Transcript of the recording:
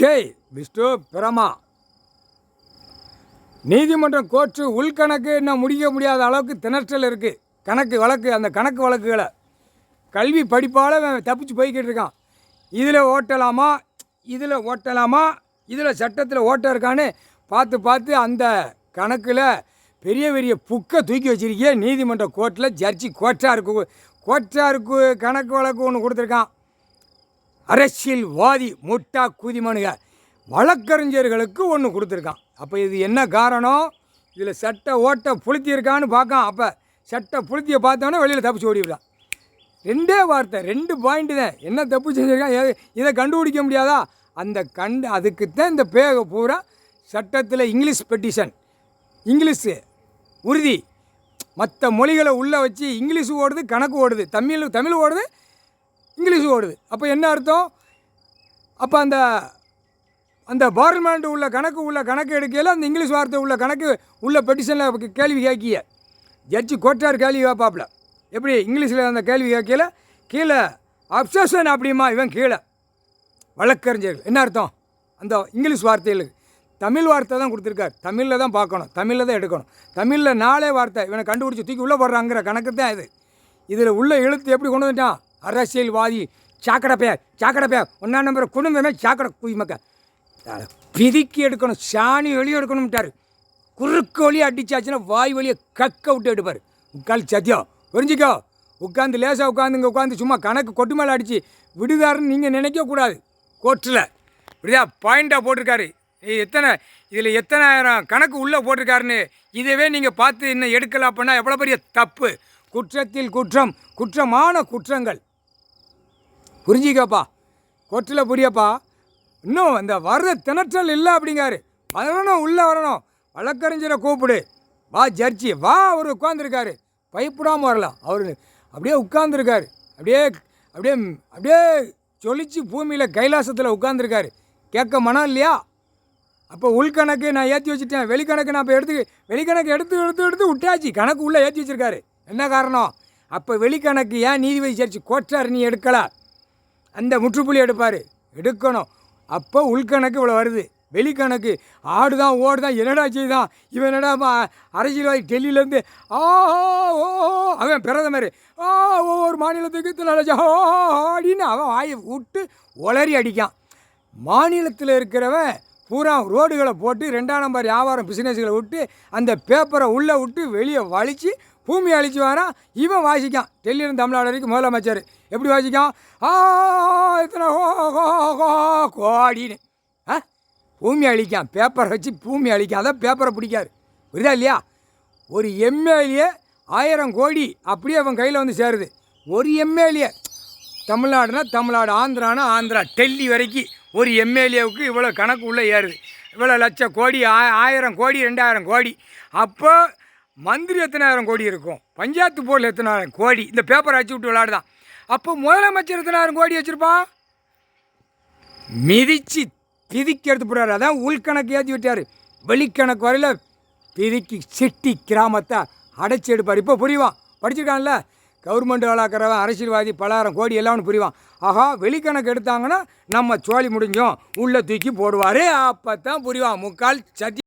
அக்ஷய் விஷ்ணு பிரமா நீதிமன்றம் கோர்ட்டு உள்கணக்கு இன்னும் முடிக்க முடியாத அளவுக்கு திணற்றல் இருக்குது. கணக்கு வழக்கு, அந்த கணக்கு வழக்குகளை கல்வி படிப்பால் தப்பிச்சு போய்கிட்டு இருக்கான். இதில் ஓட்டலாமா, இதில் சட்டத்தில் ஓட்ட இருக்கான்னு பார்த்து அந்த கணக்கில் பெரிய பெரிய புக்கை தூக்கி வச்சிருக்கே நீதிமன்ற கோர்ட்டில் ஜட்ஜி கோட்டாருக்கு கணக்கு வழக்கு ஒன்று கொடுத்துருக்கான். அரசியல்வாதி முட்டா குதிமனுக வழக்கறிஞர்களுக்கு ஒன்று கொடுத்துருக்கான். அப்போ இது என்ன காரணம்? இதில் சட்ட ஓட்டை புளுத்தியிருக்கான்னு பார்க்கான். அப்போ சட்ட புளுத்தியை பார்த்தோன்னே வெளியில் தப்பிச்சு ஓடிவிடான். ரெண்டே வார்த்தை, 2 பாயிண்ட்டு தான். என்ன தப்பு செஞ்சுருக்கான், இதை கண்டுபிடிக்க முடியாதா? அதுக்குத்தான் இந்த பேக பூரா சட்டத்தில் இங்கிலீஷ் பெட்டிஷன், இங்கிலீஷு உறுதி, மற்ற மொழிகளை உள்ளே வச்சு இங்கிலீஷு ஓடுது, கணக்கு ஓடுது, தமிழ் ஓடுது, இங்கிலீஷு ஓடுது. அப்போ என்ன அர்த்தம்? அப்போ அந்த பார்லிமெண்ட் உள்ள கணக்கு எடுக்கையில் அந்த இங்கிலீஷ் வார்த்தை உள்ள கணக்கு உள்ள பெட்டிஷனில் கேள்வி கேட்கிய ஜட்ஜி கோட்டார் கேள்வி கேட்பாப்புல. எப்படி இங்கிலீஷில் அந்த கேள்வி கேட்கல கீழே அப்சஷன் அப்படிமா, இவன் கீழே வழக்கறிஞர்கள். என்ன அர்த்தம்? அந்த இங்கிலீஷ் வார்த்தைகளுக்கு தமிழ் வார்த்தை தான் கொடுத்துருக்கார். தமிழில் தான் பார்க்கணும், தமிழில் தான் எடுக்கணும். தமிழில் 4 வார்த்தை இவனை கண்டுபிடிச்சி தூக்கி உள்ளே போடுறாங்கிற கணக்கு தான் இது. இதில் உள்ள எழுத்து எப்படி கொண்டு வந்துட்டான்? அரசியல்வாதி சாக்கடை பேர் 1ஆம் நம்பர் குடும்பமே சாக்கடை குய்மக்க பிதிக்கி எடுக்கணும், சாணி வெளியே எடுக்கணும்ட்டார். குறுக்கு வழியை அடிச்சாச்சுன்னா வாய் வழியை கக்க விட்டு எடுப்பார். உட்காந்து சத்தியம் புரிஞ்சிக்கோ. உட்காந்து லேசாக உட்காந்து சும்மா கணக்கு கொட்டு மேலே அடித்து விடுதாருன்னு நீங்கள் நினைக்கக்கூடாது. கோர்ட்டில் இப்படியா பாயிண்டாக போட்டிருக்காரு. இதில் எத்தனாயிரம் கணக்கு உள்ளே போட்டிருக்காருன்னு இதவே நீங்கள் பார்த்து இன்னும் எடுக்கலாம் அப்படின்னா எவ்வளோ பெரிய தப்பு. குற்றத்தில் குற்றமான குற்றங்கள். புரிஞ்சிக்கப்பா, கோர்ட்டில் புரியப்பா. இன்னும் அந்த வர்ற திணற்றல் இல்லை அப்படிங்காரு. உள்ளே வரணும், வழக்கறிஞரை கூப்பிடு, வா ஜட்ஜி வா. அவர் உட்காந்துருக்காரு, பயப்படாமல் வரலாம். அவர் அப்படியே உட்காந்துருக்காரு, அப்படியே சொலிச்சு பூமியில் கைலாசத்தில் உட்காந்துருக்காரு. கேட்க மனம் இல்லையா? அப்போ உள்கணக்கு நான் ஏற்றி வச்சுட்டேன், வெளிக்கணக்கு நான் இப்போ வெளிக்கணக்கு எடுத்து விட்டாச்சு. கணக்கு உள்ளே ஏற்றி வச்சுருக்காரு. என்ன காரணம்? அப்போ வெளிக்கணக்கு ஏன் நீதிபதி ஜட்ஜி கோட்டார் நீ எடுக்கலை? அந்த முற்றுப்புள்ளி எடுக்கணும். அப்போ உள்கணக்கு இவ்வளோ வருது. வெளிக்கணக்கு ஆடுதான் ஓடுதான், என்னடா செய்தான் இவன், என்னடா அரசியல்வாதி டெல்லியிலேருந்து அவன் பிரதமர் ஒவ்வொரு மாநிலத்துக்கு அப்படின்னு அவன் வாயை விட்டு ஒளறி அடிக்கான். மாநிலத்தில் இருக்கிறவன் பூரா ரோடுகளை போட்டு 2ஆம் நம்பர் வியாபாரம் பிஸ்னஸ்களை விட்டு அந்த பேப்பரை உள்ளே விட்டு வெளியே வலித்து பூமி அழிச்சு வரான். இவன் வாசிக்கான். டெல்லியிருந்து தமிழ்நாடு வரைக்கும் முதலமைச்சர் எப்படி வாசிக்கான்? இத்தனை கோடின்னு பூமி அழிக்கான். பேப்பரை வச்சு பூமி அழிக்கான். அதான் பேப்பரை பிடிக்காது. புரியுதா இல்லையா? ஒரு எம்எல்ஏ 1000 கோடி அப்படியே அவன் கையில் வந்து சேருது. ஒரு எம்எல்ஏ தமிழ்நாடுனா தமிழ்நாடு, ஆந்திரானா ஆந்திரா, டெல்லி வரைக்கும் ஒரு எம்எல்ஏவுக்கு இவ்வளோ கணக்கு உள்ளே ஏறுது. இவ்வளோ லட்சம் கோடி, 1000 கோடி, 2000 கோடி. அப்போ மந்திரி எத்தனாயிரம் கோடி இருக்கும், பஞ்சாயத்து போர்டில் எத்தனாயிரம் கோடி. இந்த பேப்பரை அடிச்சு விட்டு விளையாடுதான். அப்போ முதலமைச்சர் எத்தனாயிரம் கோடி வச்சுருப்பான்? மிதிச்சு பிதிக்கி எடுத்து போடுறாரு. அதான் உள்கணக்கு ஏற்றி விட்டார். வெளிக்கணக்கு வரையில் பிதிக்கி சிட்டி கிராமத்தை அடைச்சி எடுப்பார். இப்போ புரிவான், படிச்சிருக்கான்ல. கவர்மெண்ட் வேலாக்கிறவன் அரசியல்வாதி பலாயிரம் கோடி எல்லாம் புரிவான். ஆஹா, வெளிக்கணக்கு எடுத்தாங்கன்னா நம்ம சோழி முடிஞ்சோம் உள்ளே தூக்கி போடுவார். அப்போ தான் புரிவான். முக்கால் சத்தி